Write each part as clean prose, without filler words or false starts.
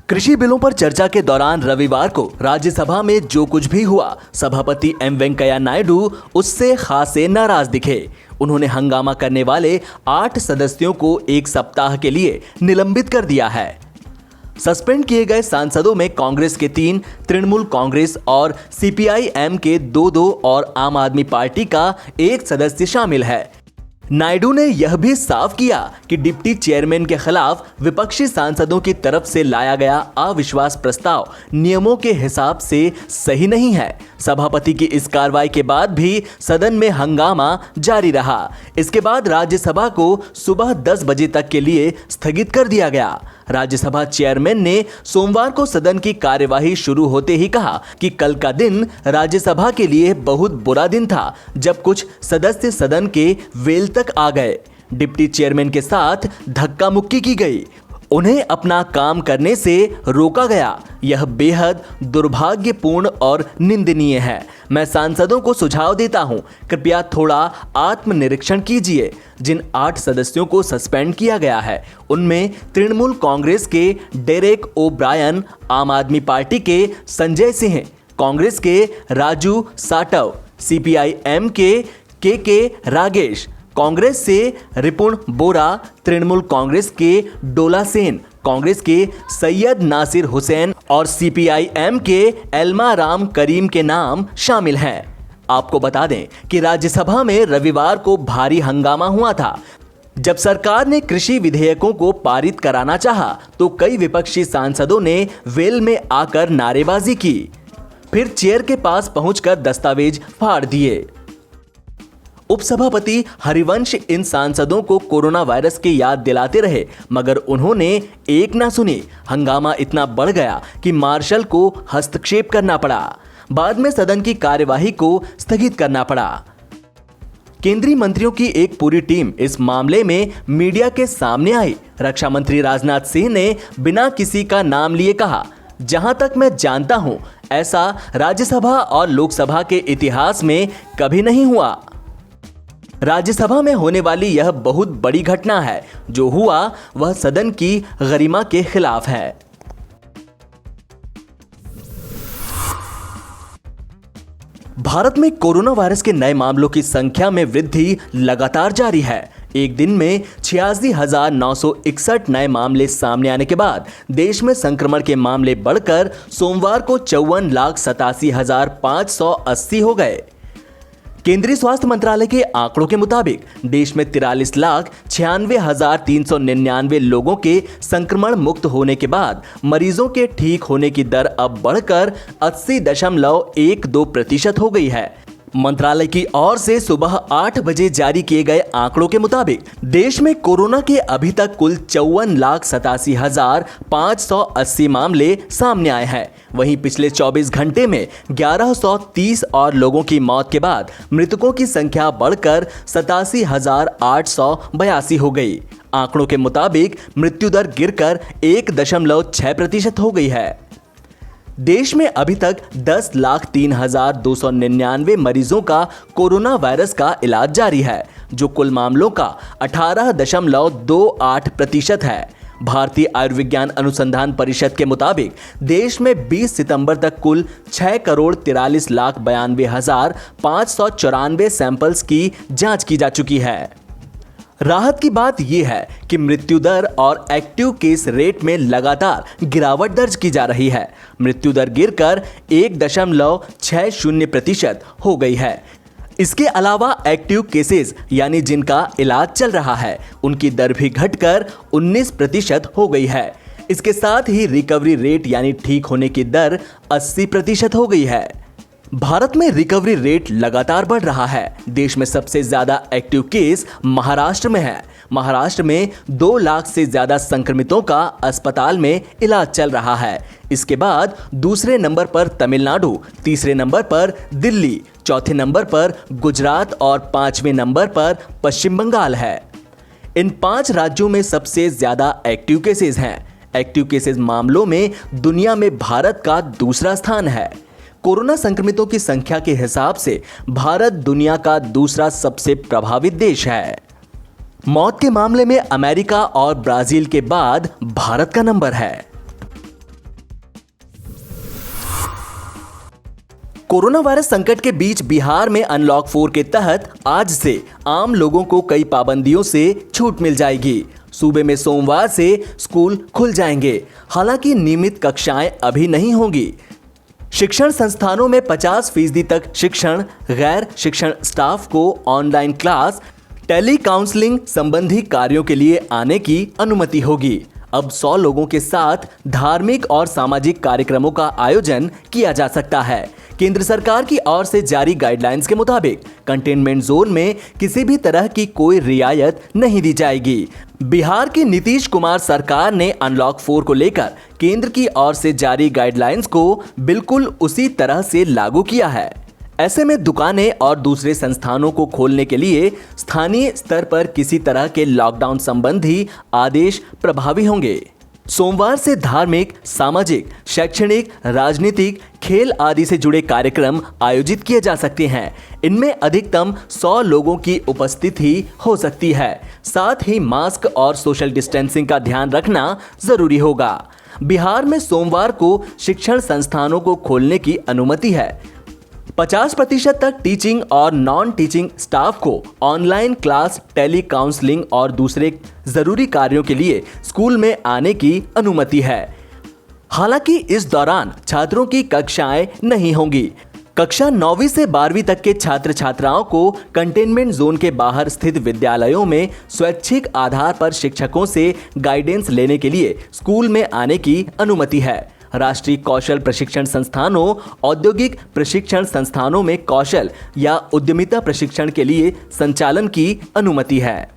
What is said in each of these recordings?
कृषि बिलों पर चर्चा के दौरान रविवार को राज्यसभा में जो कुछ भी हुआ, सभापति एम वेंकैया नायडू उससे खासे नाराज दिखे। उन्होंने हंगामा करने वाले 8 सदस्यों को 1 सप्ताह के लिए निलंबित कर दिया है। सस्पेंड किए गए सांसदों में कांग्रेस के 3, तृणमूल कांग्रेस और सीपीआई-एम के 2 और आम आदमी पार्टी का 1 सदस्य शामिल है। नायडू ने यह भी साफ किया कि डिप्टी चेयरमैन के खिलाफ विपक्षी सांसदों की तरफ से लाया गया अविश्वास प्रस्ताव नियमों के हिसाब से सही नहीं है। सभापति की इस कार्रवाई के बाद भी सदन में हंगामा जारी रहा। इसके बाद राज्यसभा को सुबह 10 बजे तक के लिए स्थगित कर दिया गया। राज्यसभा चेयरमैन ने सोमवार को सदन की कार्यवाही शुरू होते ही कहा कि कल का दिन राज्यसभा के लिए बहुत बुरा दिन था, जब कुछ सदस्य सदन के वेल तक आ गए। डिप्टी चेयरमैन के साथ धक्का मुक्की की गई, उन्हें अपना काम करने से रोका गया। यह बेहद दुर्भाग्यपूर्ण और निंदनीय है। मैं सांसदों को सुझाव देता हूं, कृपया थोड़ा आत्मनिरीक्षण कीजिए। जिन 8 सदस्यों को सस्पेंड किया गया है, उनमें तृणमूल कांग्रेस के डेरेक ओ ब्रायन, आम आदमी पार्टी के संजय सिंह, कांग्रेस के राजू साटव, सीपीआई-एम के रागेश, कांग्रेस से रिपुण बोरा, तृणमूल कांग्रेस के डोला सेन, कांग्रेस के सैयद नासिर हुसैन और सीपीआई-एम के एल्मा राम करीम के नाम शामिल हैं। आपको बता दें कि राज्यसभा में रविवार को भारी हंगामा हुआ था। जब सरकार ने कृषि विधेयकों को पारित कराना चाहा, तो कई विपक्षी सांसदों ने वेल में आकर नारेबाजी की, फिर चेयर के पास पहुंचकर दस्तावेज फाड़ दिए। उपसभापति हरिवंश इन सांसदों को कोरोना वायरस की याद दिलाते रहे, मगर उन्होंने एक ना सुनी। हंगामा इतना बढ़ गया कि मार्शल को हस्तक्षेप करना पड़ा। बाद में सदन की कार्यवाही को स्थगित करना पड़ा। केंद्रीय मंत्रियों की एक पूरी टीम इस मामले में मीडिया के सामने आई। रक्षा मंत्री राजनाथ सिंह ने बिना किसी का नाम लिए कहा, जहां तक मैं जानता हूं, ऐसा राज्यसभा और लोकसभा के इतिहास में कभी नहीं हुआ। राज्यसभा में होने वाली यह बहुत बड़ी घटना है। जो हुआ वह सदन की गरिमा के खिलाफ है। भारत में कोरोना वायरस के नए मामलों की संख्या में वृद्धि लगातार जारी है। एक दिन में 86,961 नए मामले सामने आने के बाद देश में संक्रमण के मामले बढ़कर सोमवार को 54,87,580 हो गए। केंद्रीय स्वास्थ्य मंत्रालय के आंकड़ों के मुताबिक देश में 43,96,399 लोगों के संक्रमण मुक्त होने के बाद मरीजों के ठीक होने की दर अब बढ़कर 80.12% हो गई है। मंत्रालय की ओर से सुबह 8 बजे जारी किए गए आंकड़ों के मुताबिक देश में कोरोना के अभी तक कुल 54,87,580 मामले सामने आए हैं। वहीं पिछले 24 घंटे में 1130 और लोगों की मौत के बाद मृतकों की संख्या बढ़कर 87,882 हो गई। आंकड़ों के मुताबिक मृत्यु दर गिरकर 1.6% हो गई है। देश में अभी तक 10,03,299 मरीजों का कोरोना वायरस का इलाज जारी है, जो कुल मामलों का 18.28% है। भारतीय आयुर्विज्ञान अनुसंधान परिषद के मुताबिक देश में 20 सितंबर तक कुल 6,93,92,594 सैंपल्स की जांच की जा चुकी है। राहत की बात यह है कि मृत्यु दर और एक्टिव केस रेट में लगातार गिरावट दर्ज की जा रही है। मृत्यु दर गिरकर 1.60% हो गई है। इसके अलावा एक्टिव केसेस यानी जिनका इलाज चल रहा है, उनकी दर भी घटकर 19% हो गई है। इसके साथ ही रिकवरी रेट यानी ठीक होने की दर 80% हो गई है। भारत में रिकवरी रेट लगातार बढ़ रहा है। देश में सबसे ज्यादा एक्टिव केस महाराष्ट्र में है। महाराष्ट्र में 2 लाख से ज्यादा संक्रमितों का अस्पताल में इलाज चल रहा है। इसके बाद दूसरे नंबर पर तमिलनाडु, तीसरे नंबर पर दिल्ली, चौथे नंबर पर गुजरात और 5वें नंबर पर पश्चिम बंगाल है। इन 5 राज्यों में सबसे ज्यादा एक्टिव केसेस हैं। एक्टिव केसेस मामलों में दुनिया में भारत का दूसरा स्थान है। कोरोना संक्रमितों की संख्या के हिसाब से भारत दुनिया का दूसरा सबसे प्रभावित देश है। मौत के मामले में अमेरिका और ब्राजील के बाद भारत का नंबर है। कोरोना वायरस संकट के बीच बिहार में अनलॉक 4 के तहत आज से आम लोगों को कई पाबंदियों से छूट मिल जाएगी। सूबे में सोमवार से स्कूल खुल जाएंगे, हालांकि नियमित कक्षाएं अभी नहीं होंगी। शिक्षण संस्थानों में 50% तक शिक्षण, गैर शिक्षण स्टाफ को ऑनलाइन क्लास, टेली काउंसलिंग संबंधी कार्यों के लिए आने की अनुमति होगी। अब 100 लोगों के साथ धार्मिक और सामाजिक कार्यक्रमों का आयोजन किया जा सकता है। केंद्र सरकार की ओर से जारी गाइडलाइंस के मुताबिक कंटेनमेंट जोन में किसी भी तरह की कोई रियायत नहीं दी जाएगी। बिहार की नीतीश कुमार सरकार ने अनलॉक 4 को लेकर केंद्र की ओर से जारी गाइडलाइंस को बिल्कुल उसी तरह से लागू किया है। ऐसे में दुकानें और दूसरे संस्थानों को खोलने के लिए स्थानीय स्तर पर किसी तरह के लॉकडाउन संबंधी आदेश प्रभावी होंगे। सोमवार से धार्मिक, सामाजिक, शैक्षणिक, राजनीतिक, खेल आदि से जुड़े कार्यक्रम आयोजित किए जा सकते हैं। इनमें अधिकतम 100 लोगों की उपस्थिति हो सकती है। साथ ही मास्क और सोशल डिस्टेंसिंग का ध्यान रखना जरूरी होगा। बिहार में सोमवार को शिक्षण संस्थानों को खोलने की अनुमति है। 50% तक टीचिंग और नॉन टीचिंग स्टाफ को ऑनलाइन क्लास, टेली काउंसलिंग और दूसरे जरूरी कार्यों के लिए स्कूल में आने की अनुमति है। हालांकि इस दौरान छात्रों की कक्षाएं नहीं होंगी। कक्षा 9वीं से 12वीं तक के छात्र छात्राओं को कंटेनमेंट जोन के बाहर स्थित विद्यालयों में स्वैच्छिक आधार पर शिक्षकों से गाइडेंस लेने के लिए स्कूल में आने की अनुमति है। राष्ट्रीय कौशल प्रशिक्षण संस्थानों, औद्योगिक प्रशिक्षण संस्थानों में कौशल या उद्यमिता प्रशिक्षण के लिए संचालन की अनुमति है।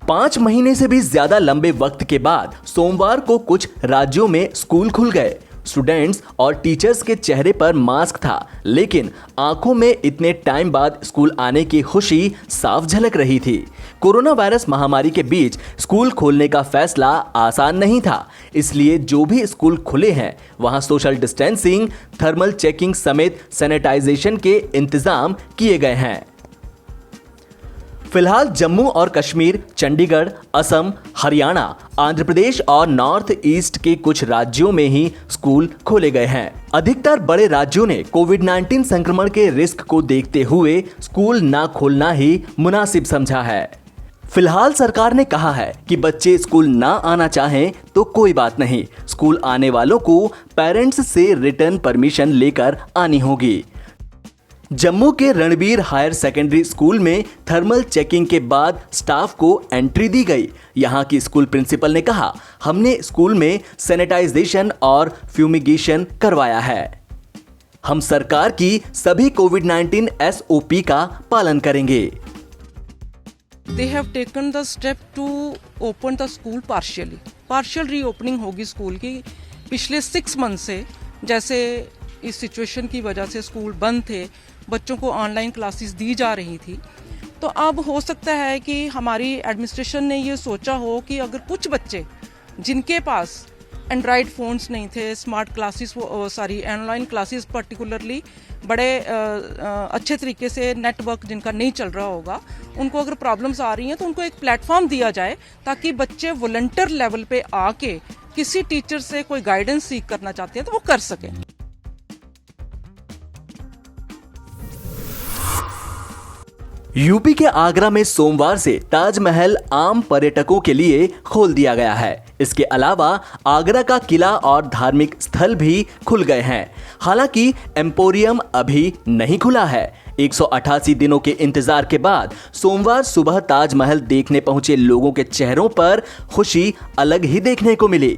5 महीने से भी ज्यादा लंबे वक्त के बाद सोमवार को कुछ राज्यों में स्कूल खुल गए। स्टूडेंट्स और टीचर्स के चेहरे पर मास्क था, लेकिन आंखों में इतने टाइम बाद स्कूल आने की खुशी साफ झलक रही थी। कोरोना वायरस महामारी के बीच स्कूल खोलने का फैसला आसान नहीं था, इसलिए जो भी स्कूल खुले हैं वहां सोशल डिस्टेंसिंग, थर्मल चेकिंग समेत सैनिटाइजेशन के इंतजाम किए गए हैं। फिलहाल जम्मू और कश्मीर, चंडीगढ़, असम, हरियाणा, आंध्र प्रदेश और नॉर्थ ईस्ट के कुछ राज्यों में ही स्कूल खोले गए हैं। अधिकतर बड़े राज्यों ने कोविड-19 संक्रमण के रिस्क को देखते हुए स्कूल ना खोलना ही मुनासिब समझा है। फिलहाल सरकार ने कहा है कि बच्चे स्कूल ना आना चाहें तो कोई बात नहीं, स्कूल आने वालों को पेरेंट्स से रिटर्न परमिशन लेकर आनी होगी। जम्मू के रणबीर हायर सेकेंडरी स्कूल में थर्मल चेकिंग के बाद स्टाफ को एंट्री दी गई। यहां की स्कूल प्रिंसिपल ने कहा, हमने स्कूल में सैनिटाइजेशन और फ्यूमिगेशन करवाया है। हम सरकार की सभी कोविड-19 SOP का पालन करेंगे। They have taken the step to open the school partially. Partial reopening होगी स्कूल की। पिछले 6 मंथ से जैसे इस सिचुएशन की वजह से स्कूल बंद थे, बच्चों को ऑनलाइन क्लासेस दी जा रही थी, तो अब हो सकता है कि हमारी एडमिनिस्ट्रेशन ने ये सोचा हो कि अगर कुछ बच्चे जिनके पास एंड्रॉयड फ़ोन्स नहीं थे, smart classes online classes particularly बड़े अच्छे तरीके से नेटवर्क जिनका नहीं चल रहा होगा, उनको अगर प्रॉब्लम्स आ रही हैं तो उनको एक प्लेटफॉर्म दिया जाए ताकि बच्चे वॉलंटियर लेवल पे आके किसी टीचर से कोई गाइडेंस सीख करना चाहते हैं तो वो कर सकें। यूपी के आगरा में सोमवार से ताजमहल आम पर्यटकों के लिए खोल दिया गया है। इसके अलावा आगरा का किला और धार्मिक स्थल भी खुल गए हैं। हालांकि एम्पोरियम अभी नहीं खुला है। 188 दिनों के इंतजार के बाद सोमवार सुबह ताजमहल देखने पहुंचे लोगों के चेहरों पर खुशी अलग ही देखने को मिली।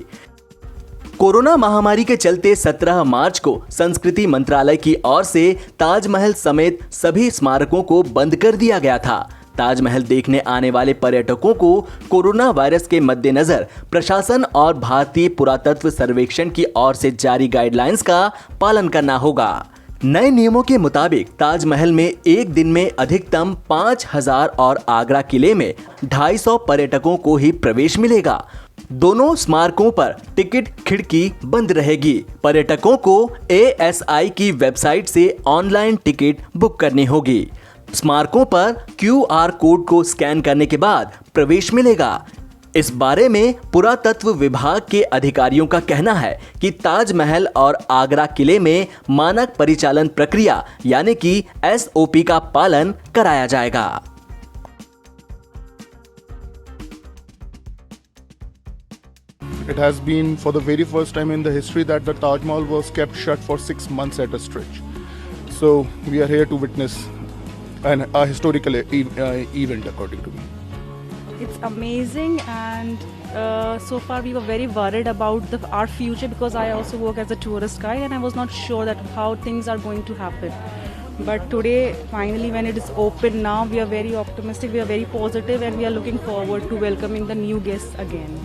कोरोना महामारी के चलते 17 मार्च को संस्कृति मंत्रालय की ओर से ताजमहल समेत सभी स्मारकों को बंद कर दिया गया था। ताजमहल देखने आने वाले पर्यटकों को कोरोना वायरस के मद्देनजर प्रशासन और भारतीय पुरातत्व सर्वेक्षण की ओर से जारी गाइडलाइंस का पालन करना होगा। नए नियमों के मुताबिक ताजमहल में एक दिन में अधिकतम 5000 और आगरा किले में 250 पर्यटकों को ही प्रवेश मिलेगा। दोनों स्मारकों पर टिकट खिड़की बंद रहेगी। पर्यटकों को ASI की वेबसाइट से ऑनलाइन टिकट बुक करनी होगी। स्मारकों पर QR कोड को स्कैन करने के बाद प्रवेश मिलेगा। इस बारे में पुरातत्व विभाग के अधिकारियों का कहना है कि ताजमहल और आगरा किले में मानक परिचालन प्रक्रिया यानी कि SOP का पालन कराया जाएगा। It has been for the very first time in the history that the Taj Mahal was kept shut for 6 months at a stretch. So we are here to witness a historical event, according to me. It's amazing, and so far we were very worried about our future, because I also work as a tourist guide and I was not sure that how things are going to happen. But today, finally, when it is open now, we are very optimistic, we are very positive, and we are looking forward to welcoming the new guests again.